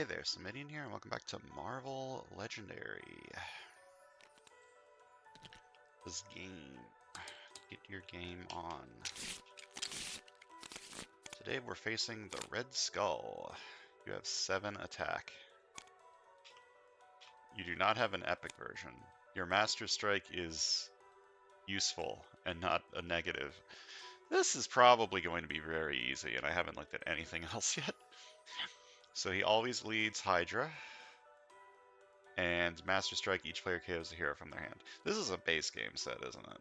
Hey there, Samitian here, and welcome back to Marvel Legendary. This game. Get your game on. Today we're facing the Red Skull. You have 7 attack. You do not have an epic version. Your Master Strike is useful and not a negative. This is probably going to be very easy, and I haven't looked at anything else yet. So he always leads Hydra. And Master Strike, each player KOs a hero from their hand. This is a base game set, isn't it?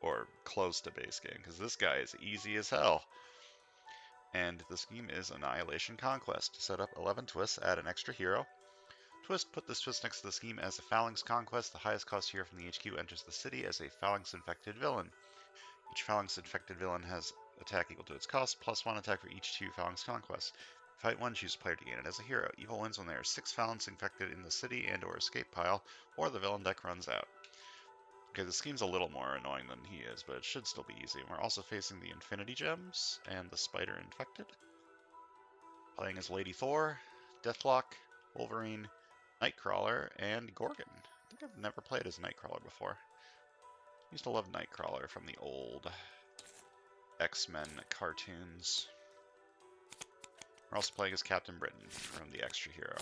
Or close to base game, because this guy is easy as hell. And the scheme is Annihilation Conquest. Set up 11 twists, add an extra hero. Twist, put this twist next to the scheme as a Phalanx Conquest. The highest cost hero from the HQ enters the city as a Phalanx-infected villain. Each Phalanx-infected villain has attack equal to its cost, plus 1 attack for each 2 Phalanx Conquests. Fight 1, choose a player to gain it as a hero. Evil wins when there are 6 Phalanx infected in the city and or escape pile, or the villain deck runs out. Okay, the scheme's a little more annoying than he is, but it should still be easy. And we're also facing the Infinity Gems and the Spider Infected. Playing as Lady Thor, Deathlock, Wolverine, Nightcrawler, and Gorgon. I think I've never played as Nightcrawler before. I used to love Nightcrawler from the old X-Men cartoons. We're also playing as Captain Britain from the extra hero.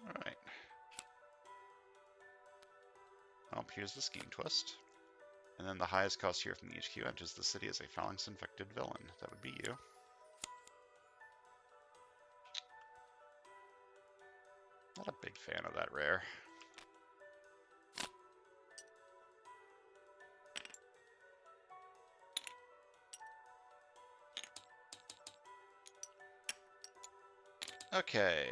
Alright. Well, here's the scheme twist. And then the highest cost hero from the HQ enters the city as a Phalanx-infected villain. That would be you. Not a big fan of that rare. Okay.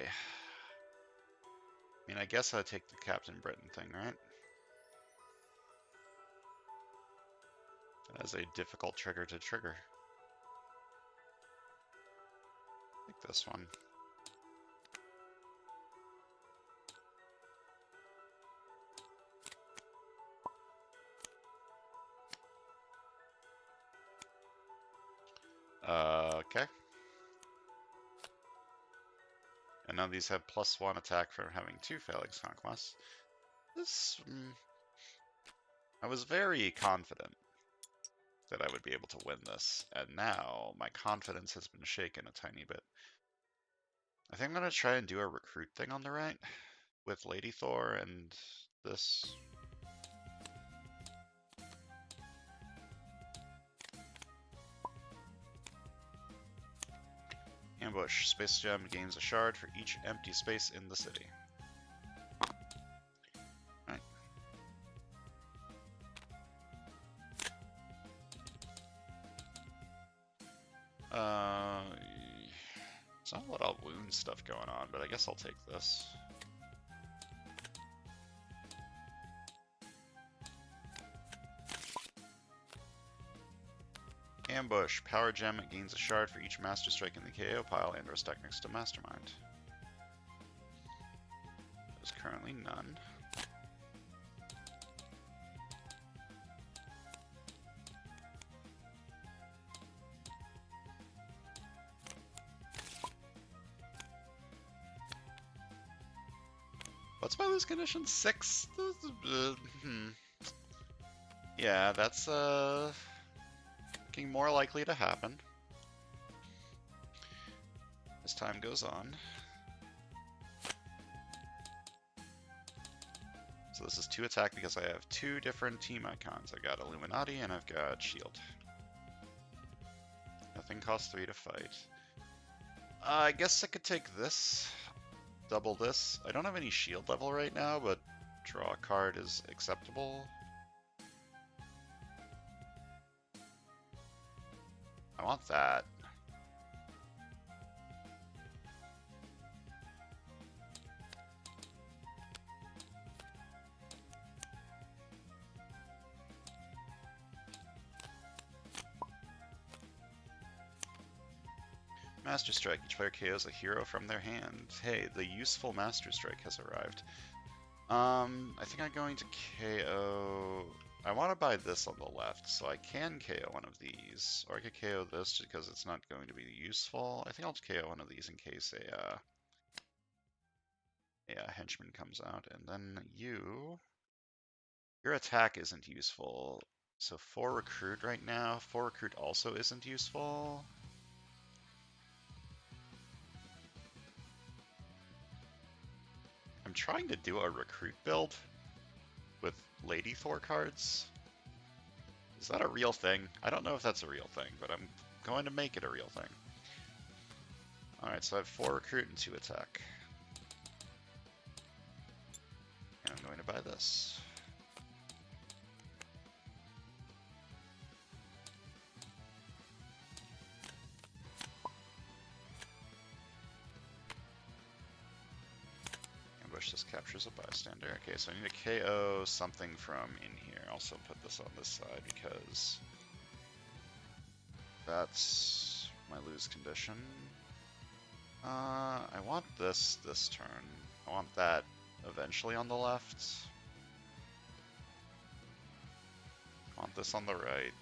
I mean, I guess I'd take the Captain Britain thing, right? That is a difficult trigger to trigger. Like this one. Okay. And none of these have +1 attack for having 2 Phalanx Conquests. This... I was very confident that I would be able to win this, and now my confidence has been shaken a tiny bit. I think I'm going to try and do a recruit thing on the right with Lady Thor and this. Ambush. Space Gem gains a shard for each empty space in the city. Right. There's not a lot of wound stuff going on, but I guess I'll take this. Ambush. Power Gem gains a shard for each Master Strike in the KO pile and or stack next to Mastermind. There's currently none. What's my lose condition? 6? Yeah, that's looking more likely to happen as time goes on. So this is 2 attack because I have 2 different team icons. I've got Illuminati and I've got Shield. Nothing costs 3 to fight. I guess I could take this. Double this. I don't have any shield level right now, but draw a card is acceptable. I want that. Master Strike. Each player KOs a hero from their hand. Hey, the useful Master Strike has arrived. I think I'm going to KO... I want to buy this on the left, so I can KO one of these. Or I could KO this just because it's not going to be useful. I think I'll KO one of these in case a henchman comes out. And then your attack isn't useful. So 4 recruit right now. 4 recruit also isn't useful. I'm trying to do a recruit build with Lady Thor cards. Is that a real thing? I don't know if that's a real thing, but I'm going to make it a real thing. Alright, so I have 4 recruit and 2 attack. And I'm going to buy this. Ambush, this captures a bystander. Okay, so I need to KO something from in here. Also put this on this side because that's my lose condition. I want this turn. I want that eventually on the left. I want this on the right.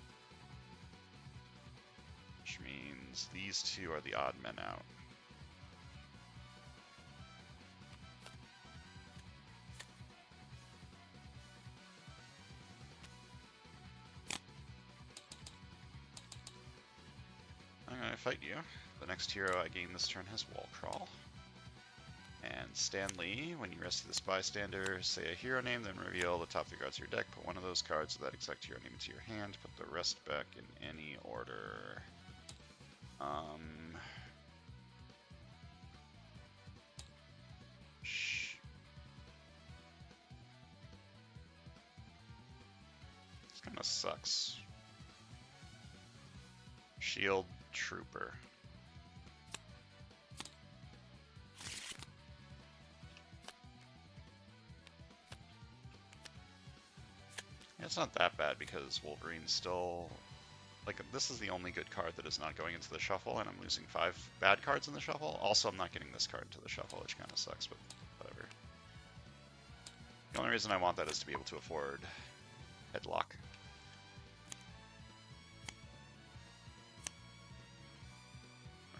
Which means these two are the odd men out. I'm going to fight you. The next hero I gain this turn has Wall Crawl. And Stanley, when you rescue this bystander, say a hero name, then reveal the top 3 cards of your deck. Put one of those cards with that exact hero name into your hand. Put the rest back in any order. This kind of sucks. Shield Trooper. It's not that bad because Wolverine's still... Like, this is the only good card that is not going into the shuffle, and I'm losing 5 bad cards in the shuffle. Also, I'm not getting this card into the shuffle, which kind of sucks, but whatever. The only reason I want that is to be able to afford Headlock.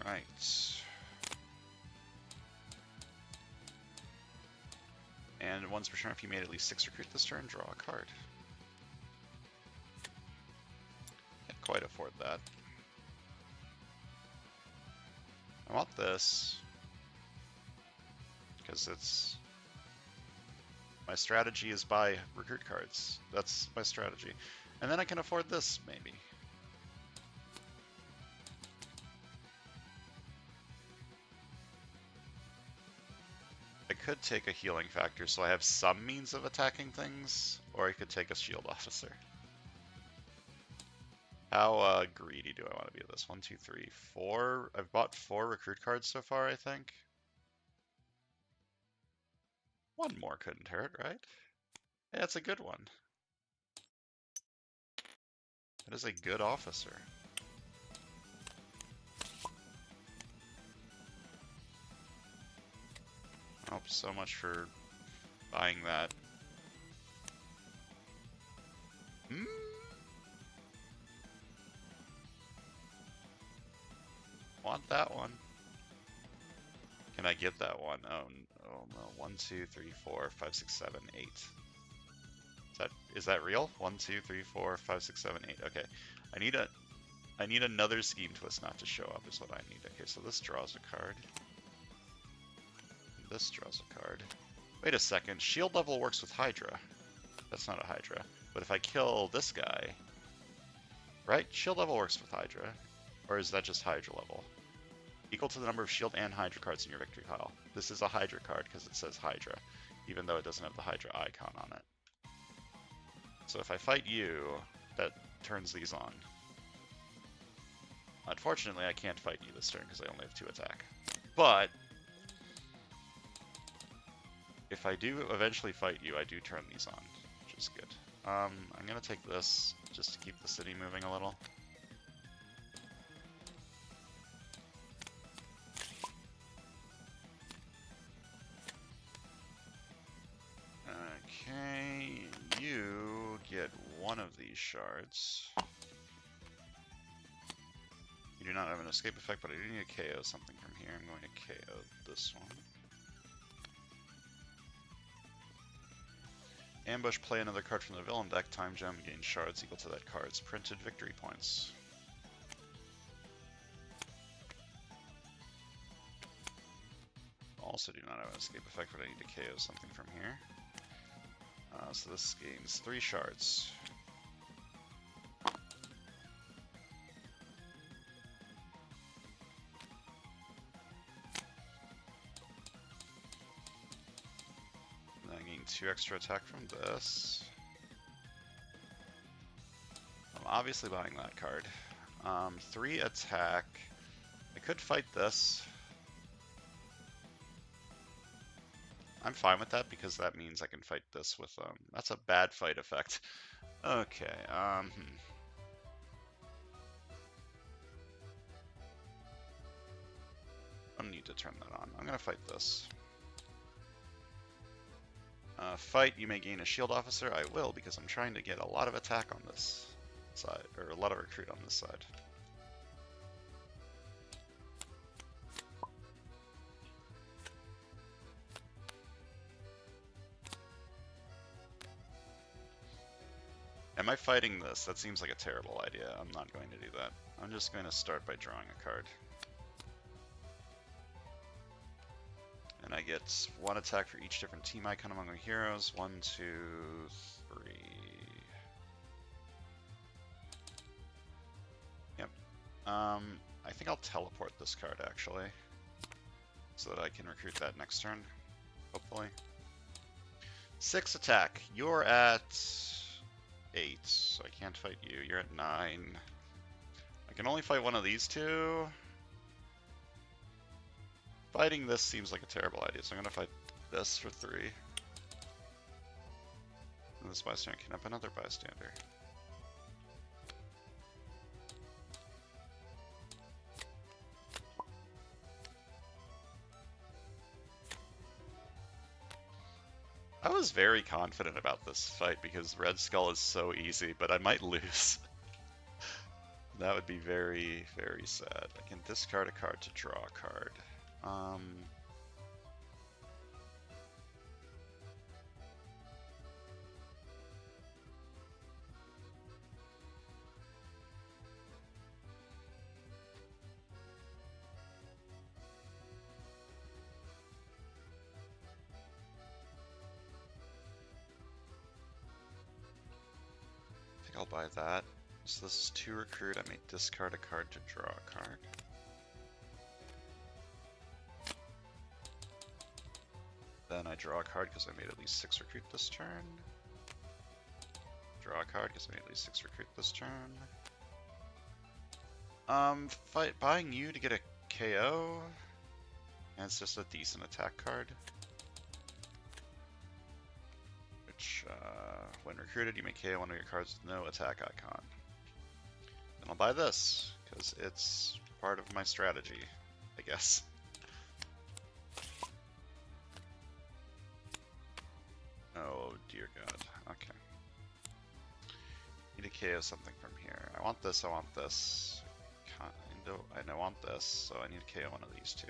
Right. And once per turn, if you made at least 6 recruit this turn, draw a card. Can't quite afford that. I want this because it's... My strategy is buy recruit cards. That's my strategy. And then I can afford this, maybe. I could take a healing factor so I have some means of attacking things, or I could take a shield officer. How greedy do I want to be with this? 1, 2, 3, 4. I've bought 4 recruit cards so far, I think. One more couldn't hurt, right? Yeah, it's a good one. It is a good officer. Oh, so much for buying that. Want that one. Can I get that one? Oh no. 1, 2, 3, 4, 5, 6, 7, 8. Is that real? 1, 2, 3, 4, 5, 6, 7, 8. Okay. I need another scheme twist not to show up is what I need. Okay, so this draws a card. This draws a card. Wait a second. Shield level works with Hydra. That's not a Hydra. But if I kill this guy, right? Shield level works with Hydra. Or is that just Hydra level? Equal to the number of shield and Hydra cards in your victory pile. This is a Hydra card because it says Hydra, even though it doesn't have the Hydra icon on it. So if I fight you, that turns these on. Unfortunately, I can't fight you this turn because I only have 2 attack. But if I do eventually fight you, I do turn these on, which is good. I'm going to take this just to keep the city moving a little. Okay, you get one of these shards. You do not have an escape effect, but I do need to KO something from here. I'm going to KO this one. Ambush, play another card from the villain deck, time gem, gain shards equal to that card's printed victory points. Also do not have an escape effect, but I need to KO something from here. So this gains 3 shards. And I gain 2 extra attack from this. I'm obviously buying that card. 3 attack. I could fight this. I'm fine with that because that means I can fight this with, that's a bad fight effect. Okay, I don't need to turn that on. I'm gonna fight this. Fight, you may gain a shield officer. I will because I'm trying to get a lot of attack on this side, or a lot of recruit on this side. Am I fighting this? That seems like a terrible idea. I'm not going to do that. I'm just going to start by drawing a card. And I get 1 attack for each different team icon among my heroes. 1, 2, 3. Yep. I think I'll teleport this card actually, so that I can recruit that next turn, hopefully. 6 attack. You're at 8, so I can't fight you. You're at 9. I can only fight one of these 2. Fighting this seems like a terrible idea, so I'm gonna fight this for 3. And this bystander can up another bystander. I was very confident about this fight because Red Skull is so easy, but I might lose. That would be very, very sad. I can discard a card to draw a card. I'll buy that. So this is 2 recruit. I may discard a card to draw a card. Then I draw a card because I made at least 6 recruit this turn. Draw a card because I made at least 6 recruit this turn. Buying you to get a KO. And it's just a decent attack card. Which, when recruited, you may KO one of your cards with no attack icon. Then I'll buy this, because it's part of my strategy, I guess. Oh, dear God. Okay. Need to KO something from here. I want this, I want this. I want this, so I need to KO one of these 2.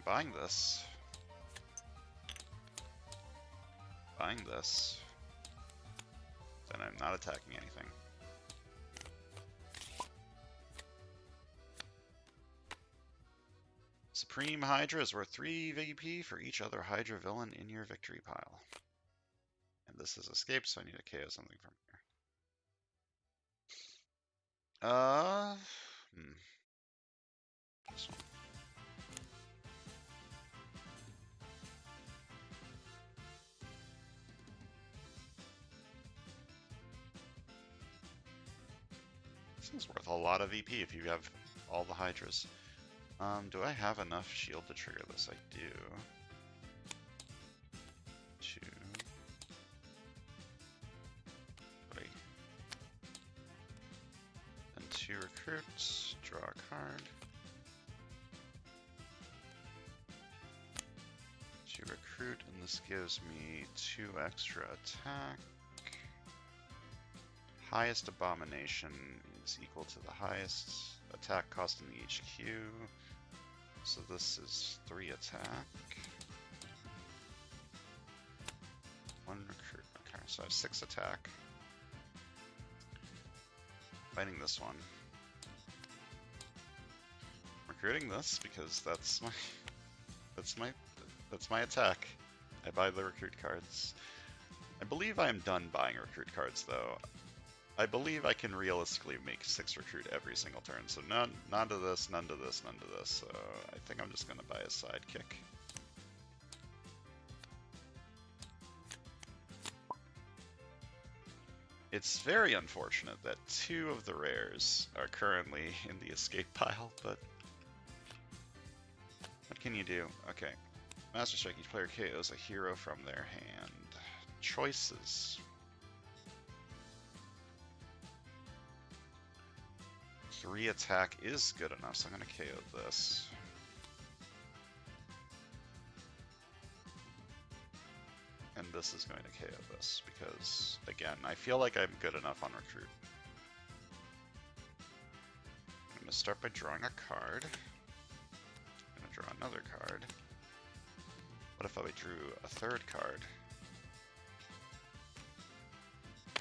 Buying this. Buying this. Then I'm not attacking anything. Supreme Hydra is worth 3 VP for each other Hydra villain in your victory pile. And this is escape, so I need to KO something from here. This one. This is worth a lot of VP if you have all the Hydras. Do I have enough shield to trigger this? I do. 2. But I 2 recruits, draw a card. 2 recruit, and this gives me 2 extra attack. Highest abomination is equal to the highest attack cost in the HQ. So this is 3 attack. 1 recruit. Okay, so I have 6 attack. Fighting this one. Recruiting this because that's my attack. I buy the recruit cards. I believe I am done buying recruit cards though. I believe I can realistically make 6 recruit every single turn. So none to this, none to this, none to this. So I think I'm just gonna buy a sidekick. It's very unfortunate that 2 of the rares are currently in the escape pile, but what can you do? Okay. Master Strike, each player KOs a hero from their hand. Choices. 3 attack is good enough, so I'm going to KO this. And this is going to KO this, because, again, I feel like I'm good enough on recruit. I'm going to start by drawing a card. I'm going to draw another card. What if I drew a 3rd card?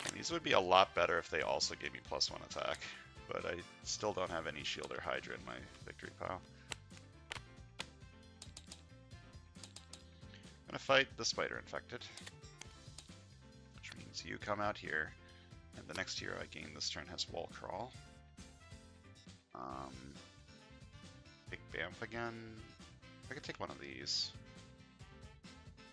And these would be a lot better if they also gave me +1 attack, but I still don't have any shield or Hydra in my victory pile. I'm gonna fight the Spider Infected, which means you come out here, and the next hero I gain this turn has Wall Crawl. Big Bamf again. I could take one of these.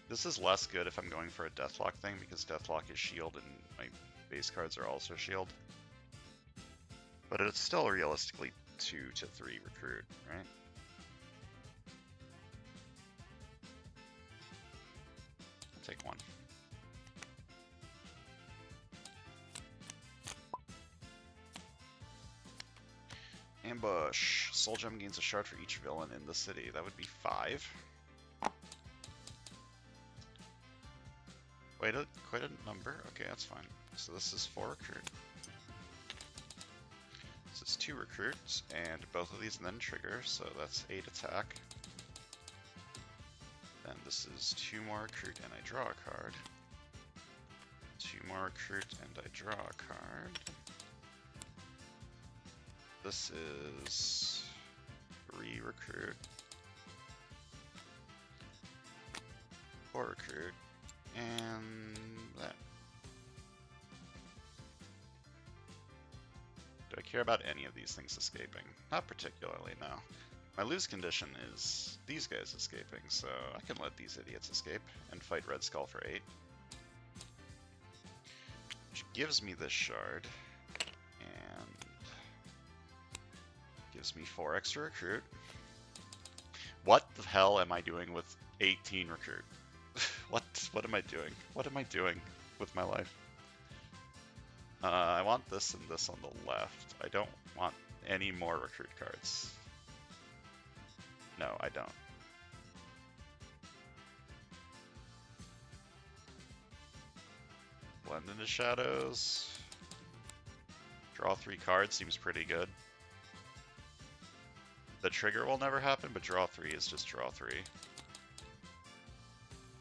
This is less good if I'm going for a Deathlock thing, because Deathlock is shield and my base cards are also shield. But it's still realistically 2 to 3 recruit, right? I'll take 1. Ambush. Soul Gem gains a shard for each villain in the city. That would be 5. Quite a number. Okay, that's fine. So this is 4 recruit. This is 2 recruits, and both of these then trigger, so that's 8 attack. Then this is 2 more recruit, and I draw a card. 2 more recruit, and I draw a card. This is 3 recruit. 4 recruit. And that. Do I care about any of these things escaping? Not particularly, no. My lose condition is these guys escaping, so I can let these idiots escape and fight Red Skull for 8. Which gives me this shard, and gives me 4 extra recruit. What the hell am I doing with 18 recruit? What am I doing? What am I doing with my life? I want this and this on the left. I don't want any more recruit cards. No, I don't. Blend into shadows. Draw 3 cards seems pretty good. The trigger will never happen, but draw 3 is just draw 3.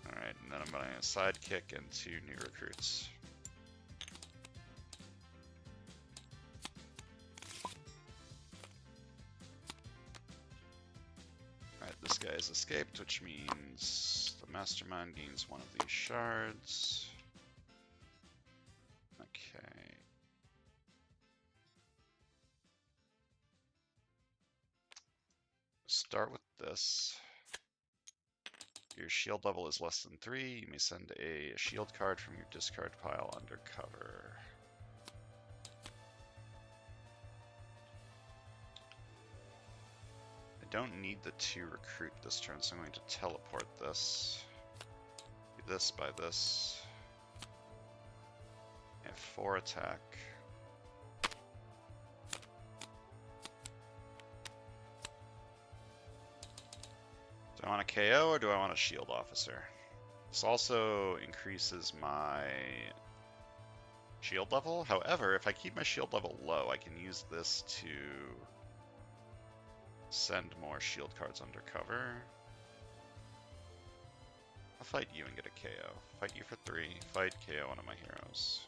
Alright, and then I'm going to sidekick and 2 new recruits. Alright, this guy has escaped, which means the Mastermind gains 1 of these shards. Okay. Start with this. Your shield level is less than 3. You may send a shield card from your discard pile under cover. I don't need the 2 recruit this turn, so I'm going to teleport this. Do this by this. I have 4 attack. want a KO or do I want a shield officer? This also increases my shield level. However, if I keep my shield level low, I can use this to send more shield cards under cover. I'll fight you and get a KO. Fight you for 3. Fight KO one of my heroes.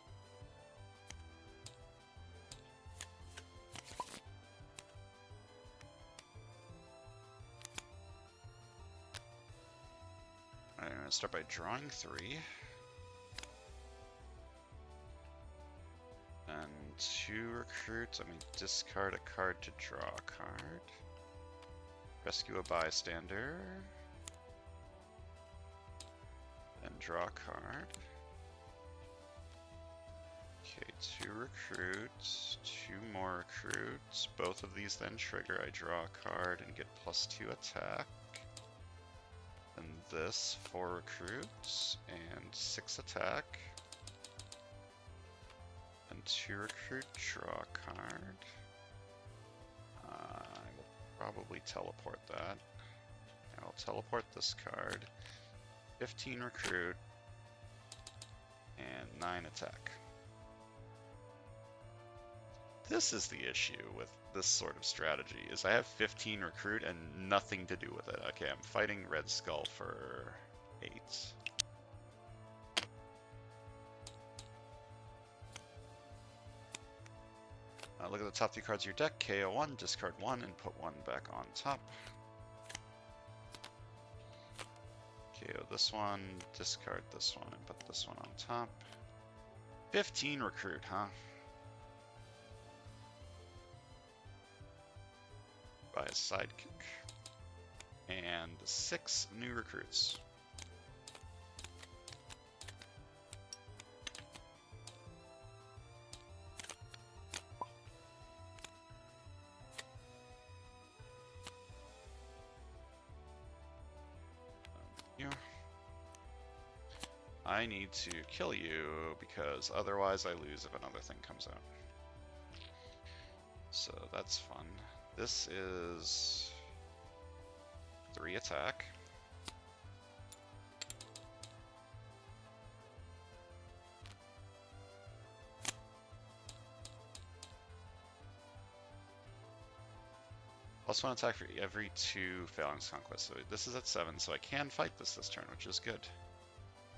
I'm going to start by drawing 3. And 2 recruits. I'm going to discard a card to draw a card. Rescue a bystander. And draw a card. Okay, 2 recruits. 2 more recruits. Both of these then trigger. I draw a card and get +2 attack. And this, 4 recruits and 6 attack. And 2 recruit, draw a card. I will probably teleport that. I'll teleport this card. 15 recruit and 9 attack. This is the issue with this sort of strategy, is I have 15 recruit and nothing to do with it. Okay, I'm fighting Red Skull for 8. Look at the top 3 cards of your deck. KO 1, discard 1, and put 1 back on top. KO this one, discard this one, and put this one on top. 15 recruit, huh? By a sidekick. And 6 new recruits. I need to kill you because otherwise I lose if another thing comes out. So that's fun. This is 3 attack. +1 attack for every 2 Phalanx Conquest. So this is at 7, so I can fight this turn, which is good.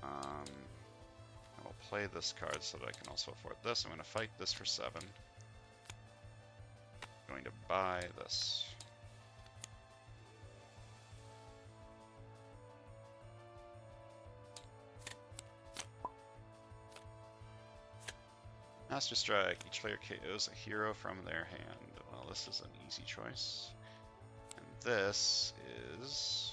I will play this card so that I can also afford this. I'm going to fight this for 7. I'm going to buy this. Master Strike. Each player KOs a hero from their hand. Well, this is an easy choice. And this is...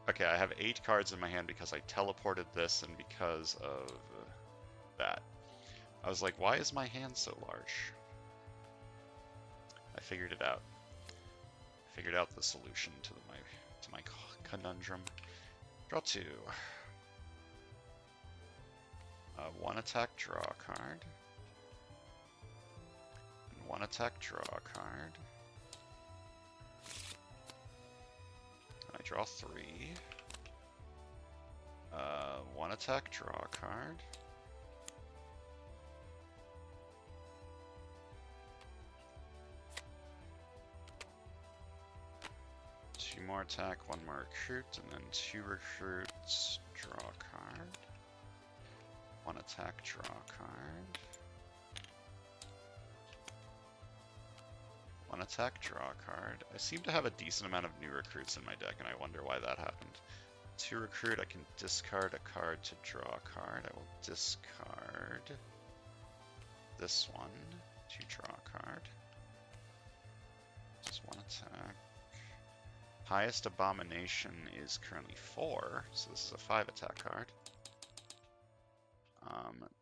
Okay, I have 8 cards in my hand because I teleported this and because of that. I was like, why is my hand so large? I figured it out. I figured out the solution to my conundrum. Draw 2. 1 attack, draw a card. And 1 attack, draw a card. I draw 3. 1 attack, draw a card. Two more attack, 1 more recruit, and then 2 recruits, draw a card. 1 attack, draw a card. 1 attack, draw a card. I seem to have a decent amount of new recruits in my deck, and I wonder why that happened. 2 recruit, I can discard a card to draw a card. I will discard this one to draw a card. Just 1 attack. Highest Abomination is currently 4, so this is a 5 attack card.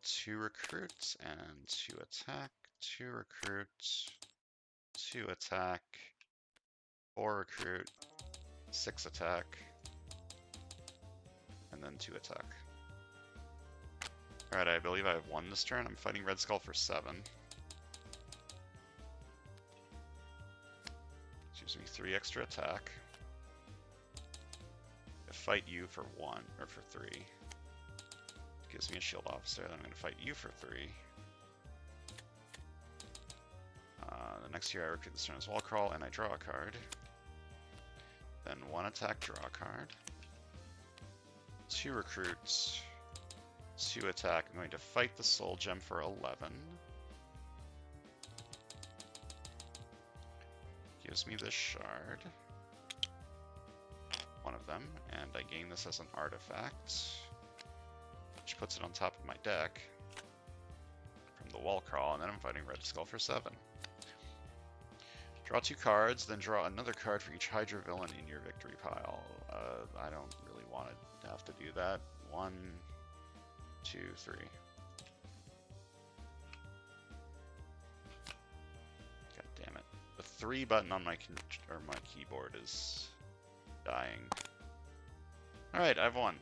2 recruits and 2 attack. 2 recruits, 2 attack, 4 recruit, 6 attack, and then 2 attack. Alright, I believe I have 1 this turn. I'm fighting Red Skull for 7. Gives me 3 extra attack. I fight you for 1, or for 3. Gives me a shield officer, then I'm going to fight you for 3. The next year I recruit this turn as wall crawl, and I draw a card. Then 1 attack, draw a card. 2 recruits. 2 attack. I'm going to fight the soul gem for 11. Gives me this shard. One of them, and I gain this as an artifact, which puts it on top of my deck from the wall crawl, and then I'm fighting Red Skull for 7. Draw 2 cards, then draw another card for each Hydra villain in your victory pile. I don't really want to have to do that. 1, 2, 3. God damn it. The 3 button on my keyboard is dying. Alright, I've won.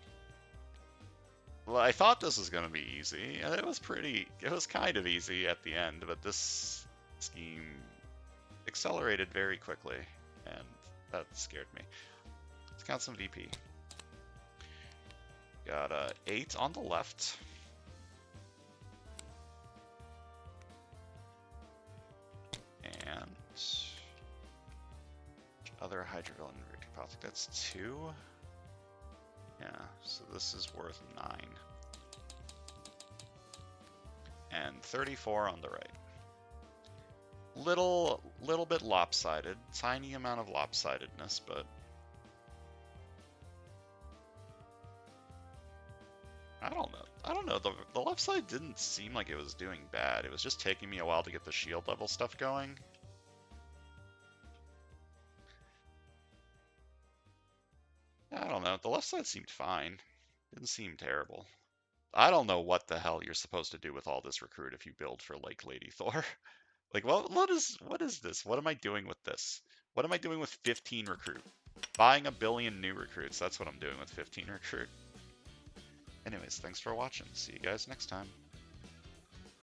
Well, I thought this was going to be easy. It was kind of easy at the end, but this scheme accelerated very quickly, and that scared me. Let's count some VP. Got 8 on the left. And other Hydra villain victory pile. I think that's 2. Yeah, so this is worth 9. And 34 on the right. Little bit lopsided, tiny amount of lopsidedness, but I don't know. The left side didn't seem like it was doing bad. It was just taking me a while to get the shield level stuff going. I don't know. The left side seemed fine. Didn't seem terrible. I don't know what the hell you're supposed to do with all this recruit if you build for like Lady Thor. Like, what is this? What am I doing with this? What am I doing with 15 recruit? Buying a billion new recruits. That's what I'm doing with 15 recruit. Anyways, thanks for watching. See you guys next time.